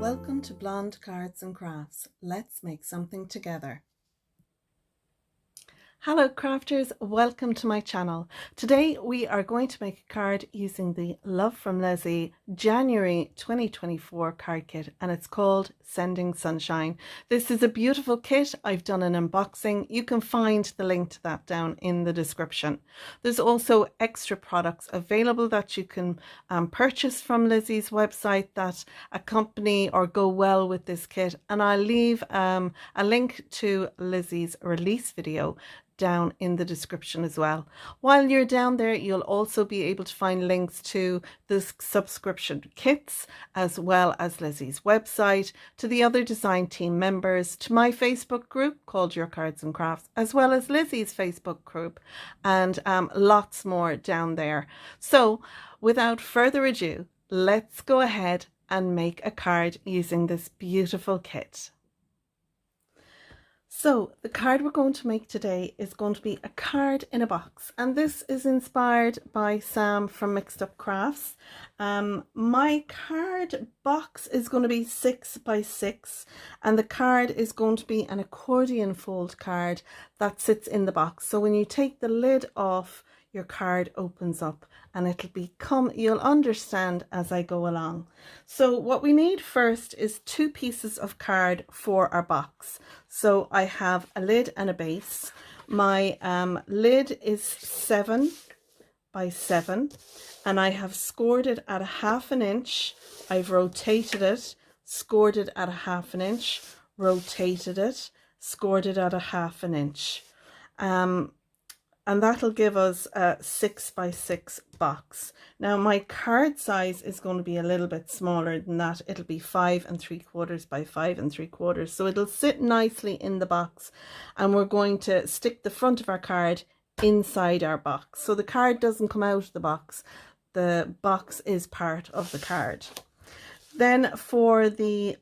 Welcome to Blonde Cards and Crafts. Let's make something together. Hello crafters, welcome to my channel. Today we are going to make a card using the Love from Lizi January 2024 card kit, and it's called Sending Sunshine. This is a beautiful kit. I've done an unboxing. You can find the link to that down in the description. There's also extra products available that you can purchase from Lizi's website that accompany or go well with this kit, and I'll leave a link to Lizi's release video down in the description as well. While you're down there, you'll also be able to find links to the subscription kits, as well as Lizi's website, to the other design team members, to my Facebook group called Your Cards and Crafts, as well as Lizi's Facebook group, and lots more down there. So without further ado, let's go ahead and make a card using this beautiful kit. So the card we're going to make today is going to be a card in a box, and this is inspired by Sam from Mixed Up Crafts. My card box is going to be 6 by 6, and the card is going to be an accordion fold card that sits in the box. So when you take the lid off, your card opens up and you'll understand as I go along. So what we need first is 2 pieces of card for our box. So I have a lid and a base. My lid is 7 by 7, and I have scored it at a 1/2 inch. I've rotated it, scored it at a 1/2 inch, rotated it, scored it at a 1/2 inch. And that'll give us a 6 by 6 box. Now my card size is going to be a little bit smaller than that. It'll be 5 3/4 by 5 3/4. So it'll sit nicely in the box, and we're going to stick the front of our card inside our box. So the card doesn't come out of the box. The box is part of the card. Then for the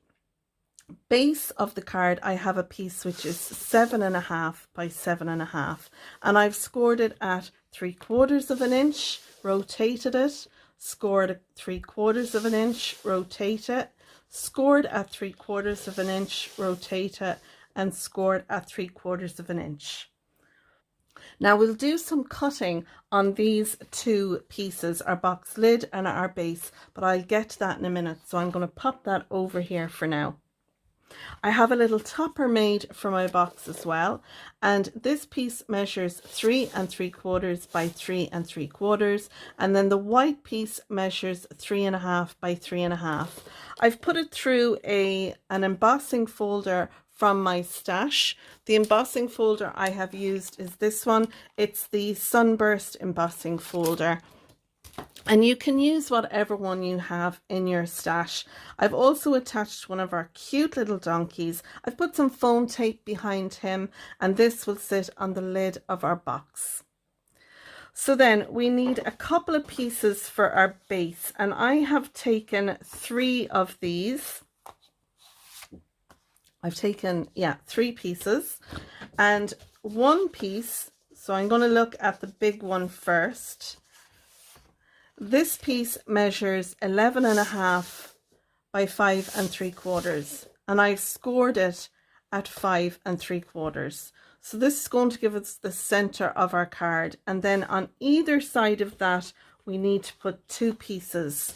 base of the card, I have a piece which is 7.5 by 7.5, and I've scored it at 3/4 inch, rotated it, scored 3/4 inch, rotate it, scored at 3/4 inch, rotate it, and scored at 3/4 inch. Now we'll do some cutting on these 2 pieces, our box lid and our base, but I'll get to that in a minute. So I'm going to pop that over here for now. I have a little topper made for my box as well, and this piece measures 3 3/4 by 3 3/4, and then the white piece measures 3.5 by 3.5. I've put it through an embossing folder from my stash. The embossing folder I have used is this one. It's the Sunburst embossing folder, and you can use whatever one you have in your stash. I've also attached one of our cute little donkeys. I've put some foam tape behind him, and this will sit on the lid of our box. So then we need a couple of pieces for our base, and I have taken 3 of these. I've taken 3 pieces and 1 piece. So I'm going to look at the big one first. This piece measures 11.5 by 5 3/4, and I've scored it at 5 3/4. So this is going to give us the center of our card, and then on either side of that we need to put 2 pieces.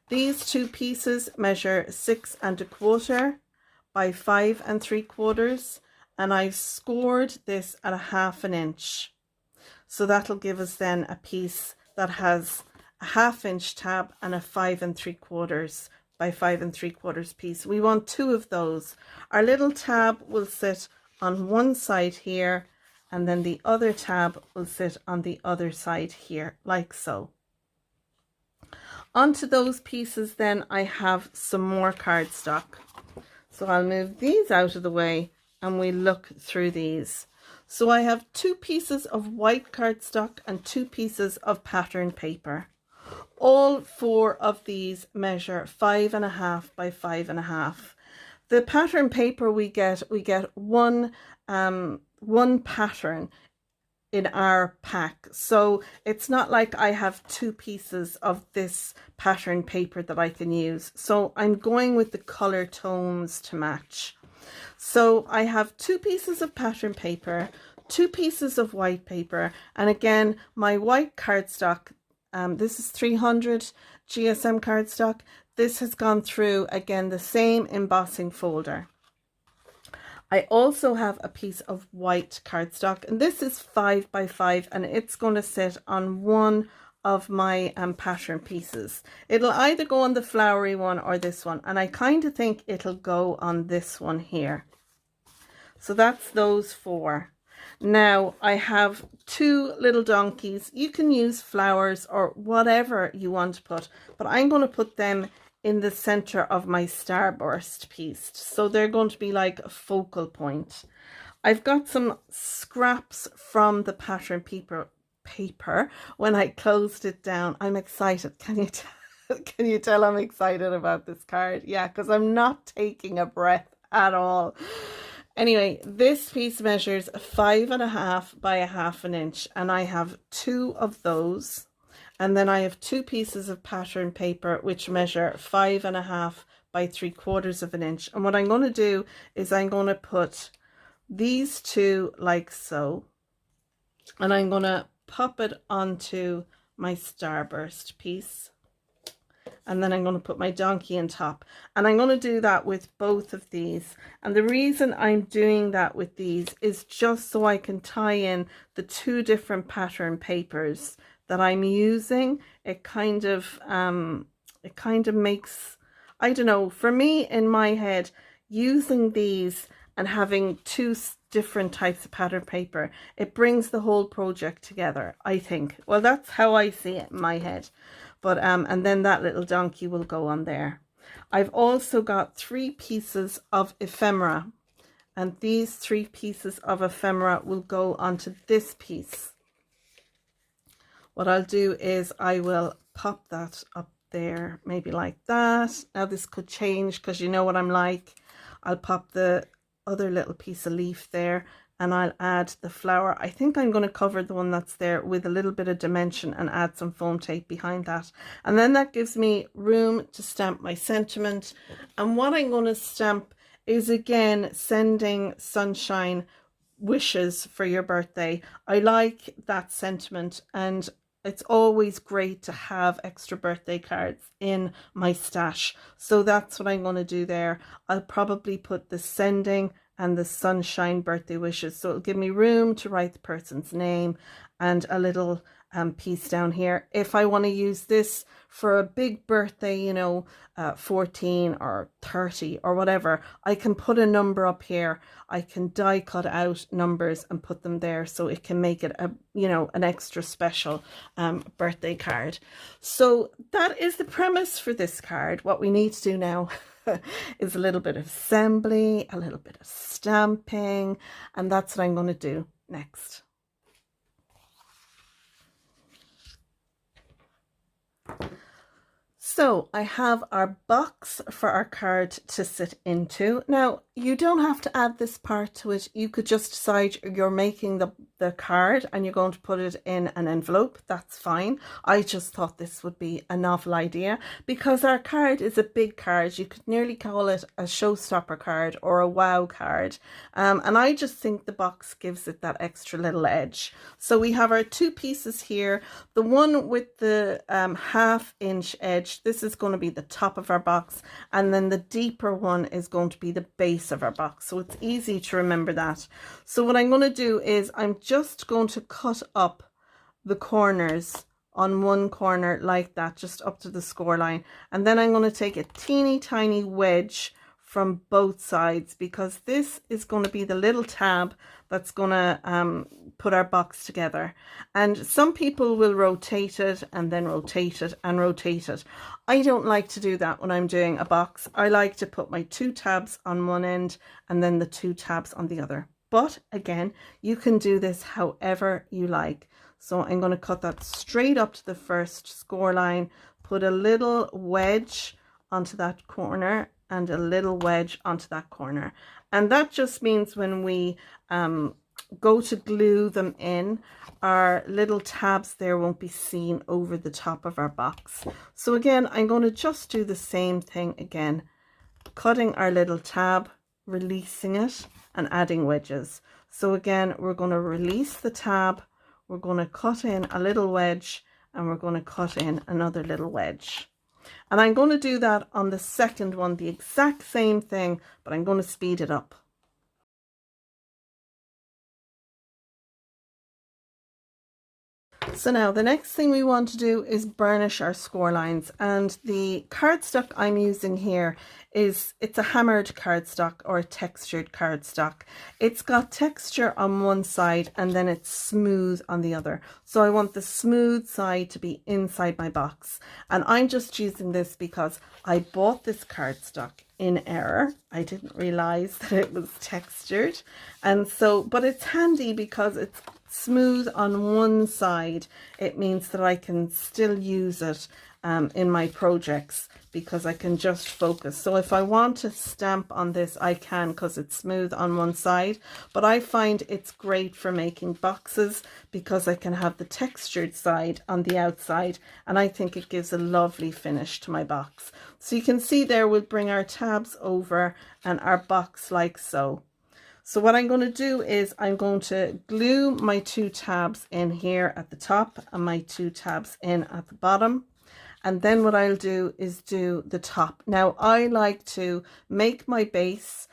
These 2 pieces measure 6 1/4 by 5 3/4, and I've scored this at a 1/2 inch. So that'll give us then a piece that has a 1/2 inch tab and a 5 3/4 by 5 3/4 piece. We want 2 of those. Our little tab will sit on one side here, and then the other tab will sit on the other side here, like so. Onto those pieces then I have some more cardstock. So I'll move these out of the way and we look through these. So I have 2 pieces of white cardstock and 2 pieces of pattern paper. All 4 of these measure 5.5 by 5.5. The pattern paper we get one pattern in our pack. So it's not like I have two pieces of this pattern paper that I can use. So I'm going with the color tones to match. So I have two pieces of pattern paper, two pieces of white paper, and again, my white cardstock, this is 300 GSM cardstock. This has gone through, again, the same embossing folder. I also have a piece of white cardstock, and this is 5 by 5, and it's going to sit on one of my pattern pieces. It'll either go on the flowery one or this one, and I kind of think it'll go on this one here. So that's those four. Now I have two little donkeys. You can use flowers or whatever you want to put, but I'm going to put them in the center of my starburst piece. So they're going to be like a focal point. I've got some scraps from the pattern paper when I closed it down. I'm excited. Can you tell I'm excited about this card? Yeah, because I'm not taking a breath at all. Anyway, this piece measures 5.5 by 1/2 inch, and I have two of those. And then I have two pieces of pattern paper which measure 5.5 by 3/4 inch. And what I'm going to do is I'm going to put these two like so, and I'm going to pop it onto my starburst piece. And then I'm going to put my donkey on top, and I'm going to do that with both of these. And the reason I'm doing that with these is just so I can tie in the two different pattern papers that I'm using. It kind of makes, I don't know, for me in my head, using these and having two different types of pattern paper, it brings the whole project together, I think. Well, that's how I see it in my head. But and then that little donkey will go on there. I've also got 3 pieces of ephemera, and these 3 pieces of ephemera will go onto this piece. What I'll do is I will pop that up there, maybe like that. Now this could change because you know what I'm like. I'll pop the other little piece of leaf there, and I'll add the flower. I think I'm going to cover the one that's there with a little bit of dimension and add some foam tape behind that. And then that gives me room to stamp my sentiment. And what I'm going to stamp is, again, sending sunshine wishes for your birthday. I like that sentiment, and it's always great to have extra birthday cards in my stash. So that's what I'm going to do there. I'll probably put the sending and the sunshine birthday wishes, so it'll give me room to write the person's name and a little piece down here. If I want to use this for a big birthday, you know, 14 or 30 or whatever, I can put a number up here. I can die cut out numbers and put them there, so it can make it a, you know, an extra special birthday card. So that is the premise for this card. What we need to do now is a little bit of assembly, a little bit of stamping, and that's what I'm going to do next. So I have our box for our card to sit into. Now, you don't have to add this part to it. You could just decide you're making the card and you're going to put it in an envelope. That's fine. I just thought this would be a novel idea because our card is a big card. You could nearly call it a Showstopper card or a wow card. And I just think the box gives it that extra little edge. So we have our 2 pieces here. The one with the 1/2 inch edge, this is going to be the top of our box, and then the deeper one is going to be the base of our box, so it's easy to remember that. So what I'm going to do is I'm just going to cut up the corners on one corner like that, just up to the score line, and then I'm going to take a teeny tiny wedge from both sides, because this is going to be the little tab that's going to put our box together. And some people will rotate it and then rotate it and rotate it. I don't like to do that when I'm doing a box. I like to put my 2 tabs on one end and then the 2 tabs on the other. But again, you can do this however you like. So I'm going to cut that straight up to the first score line, put a little wedge onto that corner and a little wedge onto that corner. And that just means when we go to glue them in, our little tabs there won't be seen over the top of our box. So again, I'm going to just do the same thing again, cutting our little tab, releasing it and adding wedges. So again, we're going to release the tab, we're going to cut in a little wedge, and we're going to cut in another little wedge. And I'm going to do that on the second one, the exact same thing, but I'm going to speed it up. So now the next thing we want to do is burnish our score lines, and the cardstock I'm using here it's a hammered cardstock or a textured cardstock. It's got texture on one side and then it's smooth on the other. So I want the smooth side to be inside my box, and I'm just using this because I bought this cardstock in error. I didn't realize that it was textured, and so but it's handy because it's smooth on one side. It means that I can still use it in my projects because I can just focus. So if I want to stamp on this, I can, because it's smooth on one side. But I find it's great for making boxes because I can have the textured side on the outside, and I think it gives a lovely finish to my box. So you can see there, we'll bring our tabs over and our box like so. So what I'm going to do is I'm going to glue my 2 tabs in here at the top and my 2 tabs in at the bottom. And then what I'll do is do the top. Now I like to make my base,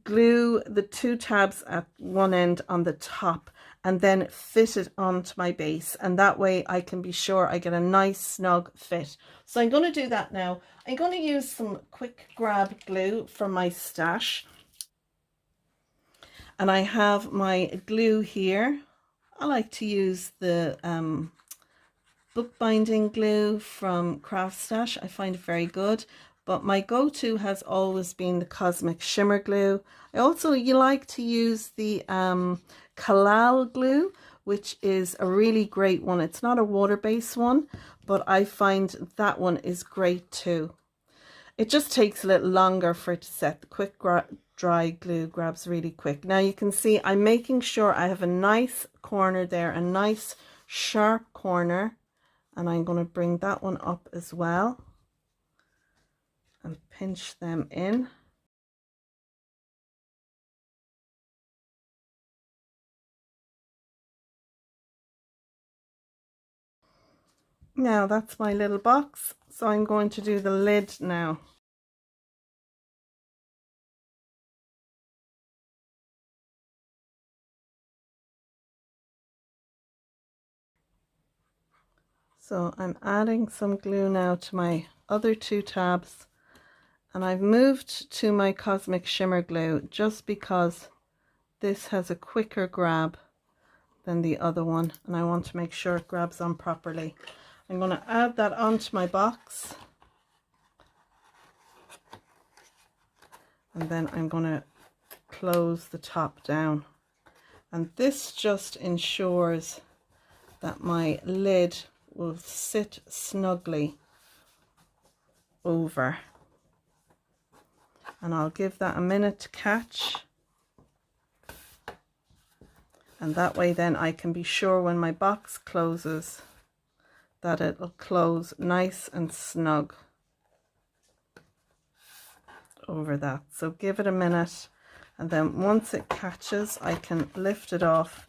glue the 2 tabs at one end on the top, and then fit it onto my base. And that way I can be sure I get a nice snug fit. So I'm going to do that now. I'm going to use some quick grab glue from my stash. And I have my glue here. I like to use the bookbinding glue from Craft Stash. I find it very good, but my go-to has always been the Cosmic Shimmer glue. You like to use the Kalal glue, which is a really great one. It's not a water-based one, but I find that one is great too. It just takes a little longer for it to set. The quick dry glue grabs really quick. Now you can see I'm making sure I have a nice corner there, a nice sharp corner, and I'm going to bring that one up as well and pinch them in. Now that's my little box, so I'm going to do the lid now. So I'm adding some glue now to my other 2 tabs, and I've moved to my Cosmic Shimmer glue just because this has a quicker grab than the other one, and I want to make sure it grabs on properly. I'm going to add that onto my box, and then I'm going to close the top down, and this just ensures that my lid will sit snugly over, and I'll give that a minute to catch, and that way then I can be sure when my box closes that it'll close nice and snug over that. So give it a minute, and then once it catches I can lift it off,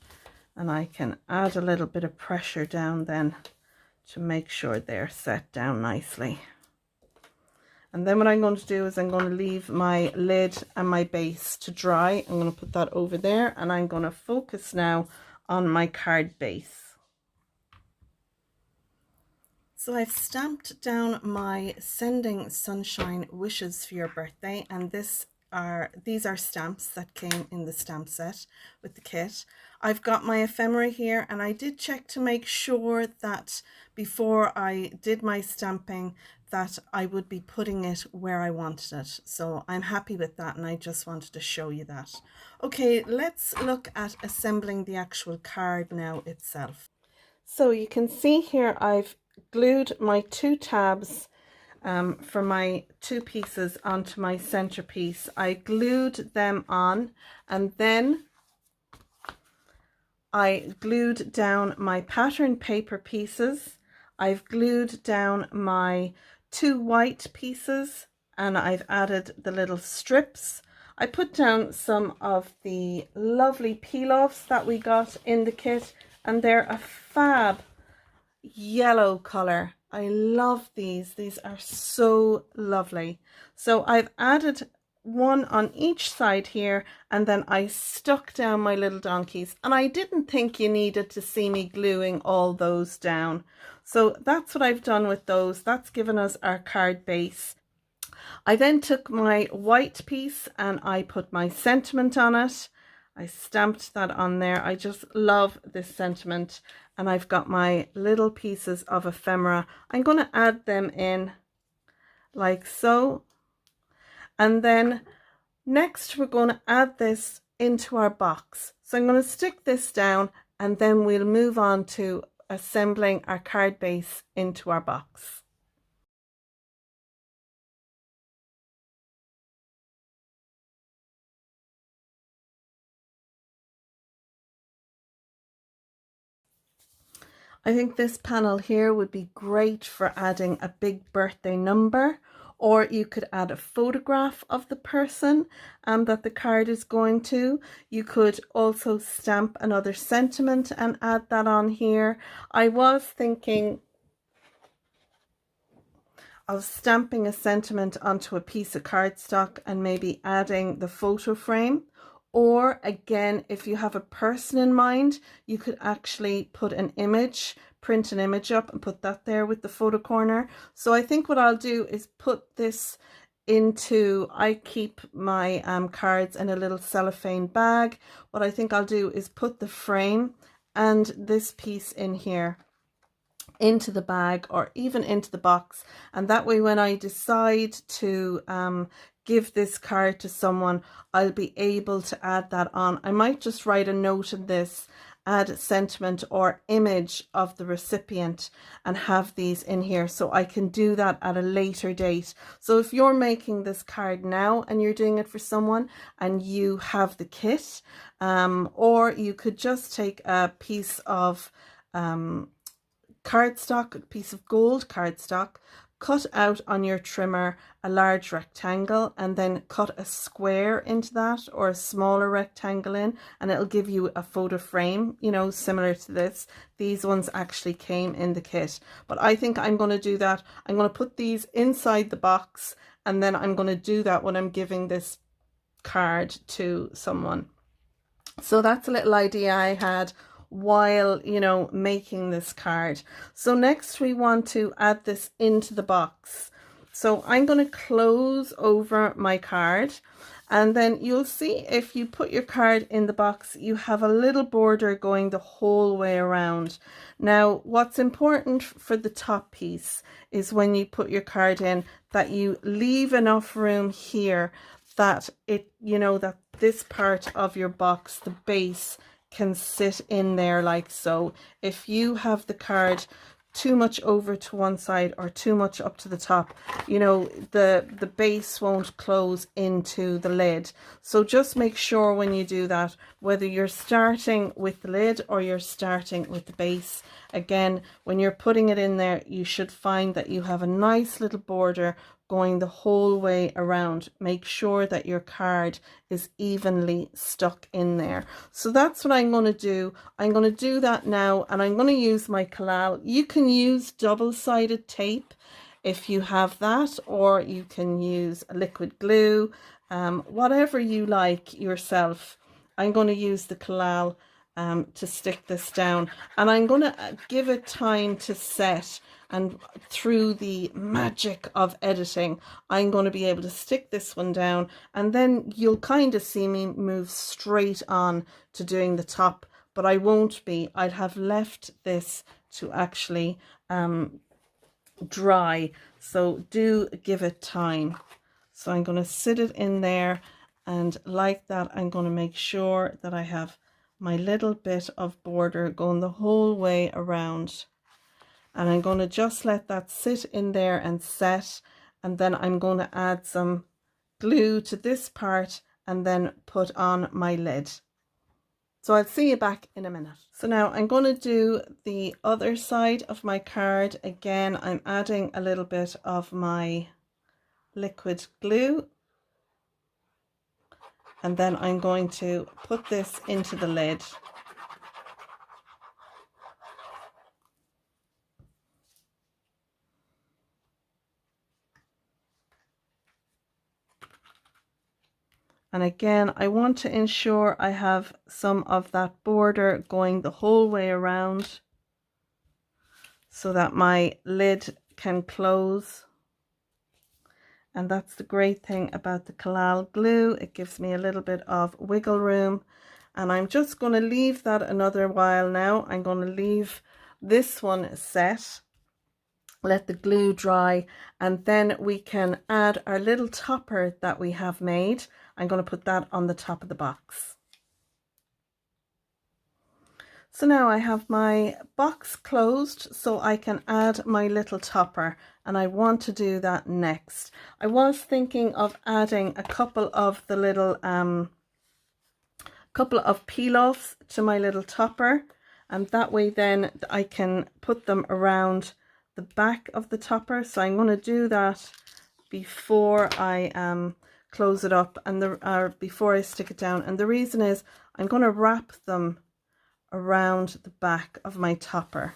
and I can add a little bit of pressure down then to make sure they're set down nicely. And then what I'm going to do is I'm going to leave my lid and my base to dry. I'm going to put that over there, and I'm going to focus now on my card base. So I've stamped down my Sending Sunshine Wishes for Your Birthday, and these are stamps that came in the stamp set with the kit. I've got my ephemera here, and I did check to make sure that before I did my stamping that I would be putting it where I wanted it. So I'm happy with that, and I just wanted to show you that. Okay, let's look at assembling the actual card now itself. So you can see here I've glued my 2 tabs for my 2 pieces onto my centerpiece. I glued them on, and then I glued down my pattern paper pieces. I've glued down my 2 white pieces, and I've added the little strips. I put down some of the lovely peel-offs that we got in the kit, and they're a fab yellow color. I love these. These are so lovely. So I've added one on each side here, and then I stuck down my little donkeys, and I didn't think you needed to see me gluing all those down. So that's what I've done with those. That's given us our card base. I then took my white piece and I put my sentiment on it. I stamped that on there. I just love this sentiment. And I've got my little pieces of ephemera. I'm going to add them in like so. And then next we're going to add this into our box. So I'm going to stick this down, and then we'll move on to assembling our card base into our box. I think this panel here would be great for adding a big birthday number, or you could add a photograph of the person that the card is going to. You could also stamp another sentiment and add that on here. I was thinking of stamping a sentiment onto a piece of cardstock and maybe adding the photo frame. Or again, if you have a person in mind, you could actually put an image, print an image up and put that there with the photo corner. So I think what I'll do is put this into, I keep my cards in a little cellophane bag. What I think I'll do is put the frame and this piece in here into the bag or even into the box, and that way when I decide to give this card to someone, I'll be able to add that on. I might just write a note in this, add sentiment or image of the recipient, and have these in here, so I can do that at a later date. So if you're making this card now and you're doing it for someone and you have the kit, or you could just take a piece of cardstock, a piece of gold cardstock, cut out on your trimmer a large rectangle, and then cut a square into that or a smaller rectangle in, and it'll give you a photo frame, you know, similar to this. These ones actually came in the kit, but I think I'm going to do that. I'm going to put these inside the box, and then I'm going to do that when I'm giving this card to someone. So that's a little idea I had while, you know, making this card. So next we want to add this into the box. So I'm going to close over my card, and then you'll see if you put your card in the box, you have a little border going the whole way around. Now, what's important for the top piece is when you put your card in, that you leave enough room here that it, you know, that this part of your box, the base, can sit in there like so. If you have the card too much over to one side or too much up to the top, you know, the base won't close into the lid. So just make sure when you do that, whether you're starting with the lid or you're starting with the base, again, when you're putting it in there, you should find that you have a nice little border going the whole way around. Make sure that your card is evenly stuck in there. So that's what I'm going to do. I'm going to do that now, and I'm going to use my collal. You can use double-sided tape if you have that, or you can use a liquid glue, whatever you like yourself. I'm going to use the collal to stick this down, and I'm going to give it time to set. And through the magic of editing, I'm going to be able to stick this one down, and then you'll kind of see me move straight on to doing the top, but I won't be. I'd have left this to actually dry, so do give it time. So I'm going to sit it in there, and like that, I'm going to make sure that I have my little bit of border going the whole way around. And I'm going to just let that sit in there and set, and then I'm going to add some glue to this part and then put on my lid. So I'll see you back in a minute. So now I'm going to do the other side of my card. Again, I'm adding a little bit of my liquid glue. And then I'm going to put this into the lid. And again, I want to ensure I have some of that border going the whole way around so that my lid can close. And that's the great thing about the collal glue. It gives me a little bit of wiggle room. And I'm just going to leave that another while now. I'm going to leave this one set, let the glue dry, and then we can add our little topper that we have made. I'm going to put that on the top of the box. So now I have my box closed so I can add my little topper, and I want to do that next. I was thinking of adding a couple of the little couple of peel-offs to my little topper, and that way then I can put them around the back of the topper. So I'm going to do that before I close it up, and before I stick it down. And the reason is I'm going to wrap them around the back of my topper.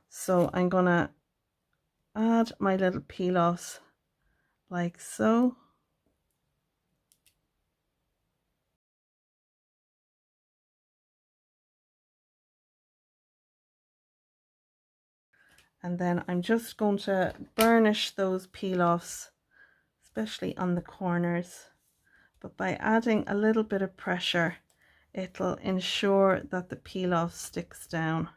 So I'm going to add my little peel-offs like so. And then I'm just going to burnish those peel-offs, especially on the corners. But by adding a little bit of pressure, it'll ensure that the peel-off sticks down.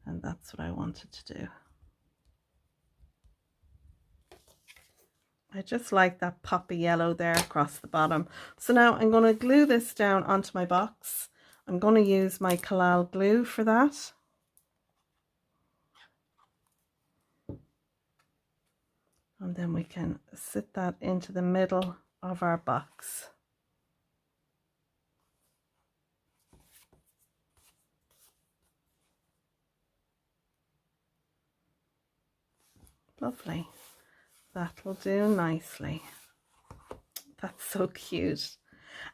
And that's what I wanted to do. I just like that poppy yellow there across the bottom. So now I'm going to glue this down onto my box. I'm going to use my collal glue for that. And then we can sit that into the middle of our box. Lovely. That'll do nicely. That's so cute.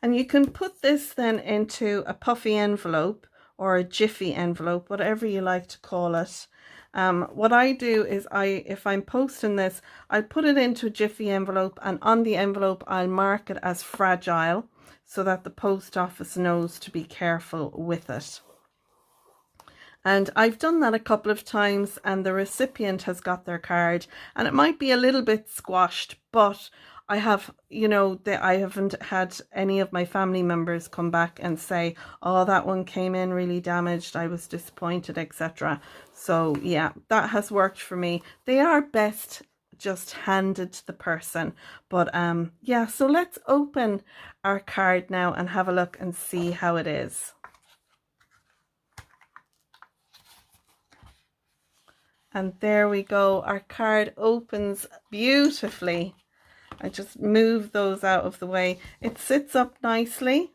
And you can put this then into a puffy envelope or a jiffy envelope, whatever you like to call it. What I do is if I'm posting this, I put it into a jiffy envelope, and on the envelope I'll mark it as fragile so that the post office knows to be careful with it. And I've done that a couple of times, and the recipient has got their card, and it might be a little bit squashed, but I have, you know, I haven't had any of my family members come back and say, oh, that one came in really damaged, I was disappointed, etc. So yeah, that has worked for me. They are best just handed to the person, but yeah, so let's open our card now and have a look and see how it is. And there we go, our card opens beautifully. I just move those out of the way. It sits up nicely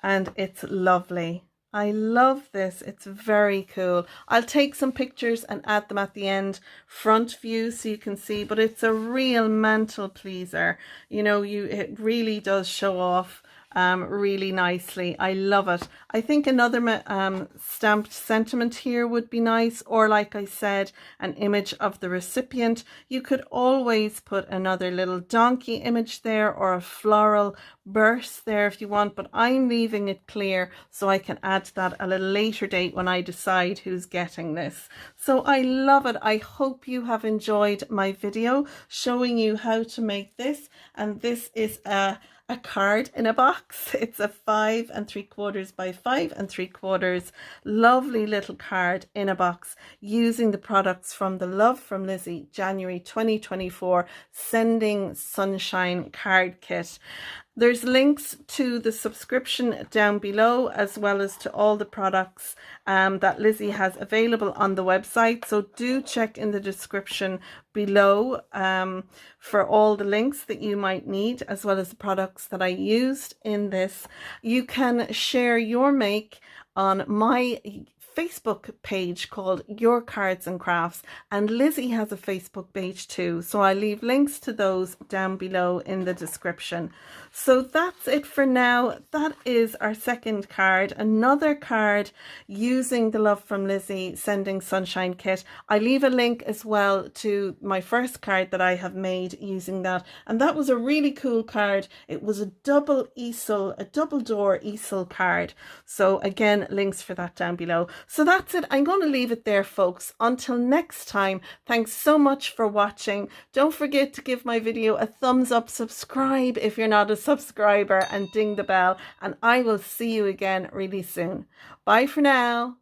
and it's lovely. I love this. It's very cool. I'll take some pictures and add them at the end, front view, so you can see, but it's a real mantle pleaser. You know, it really does show off really nicely. I love it. I think another stamped sentiment here would be nice, or like I said, an image of the recipient. You could always put another little donkey image there or a floral burst there if you want, but I'm leaving it clear so I can add that at a later date when I decide who's getting this. So I love it. I hope you have enjoyed my video showing you how to make this, and this is a card in a box. It's a 5 3/4 by 5 3/4 lovely little card in a box using the products from the Love from Lizi January 2024 Sending Sunshine card kit. There's links to the subscription down below, as well as to all the products that Lizi has available on the website. So do check in the description below for all the links that you might need, as well as the products that I used in this. You can share your make on my Facebook page called Your Cards and Crafts, and Lizi has a Facebook page too, so I leave links to those down below in the description. So that's it for now. That is our second card, another card using the Love from Lizi Sending Sunshine kit. I leave a link as well to my first card that I have made using that, and that was a really cool card. It was a double easel, a double door easel card. So again, links for that down below. So that's it. I'm going to leave it there, folks. Until next time, thanks so much for watching. Don't forget to give my video a thumbs up, subscribe if you're not a subscriber, and ding the bell. And I will see you again really soon. Bye for now.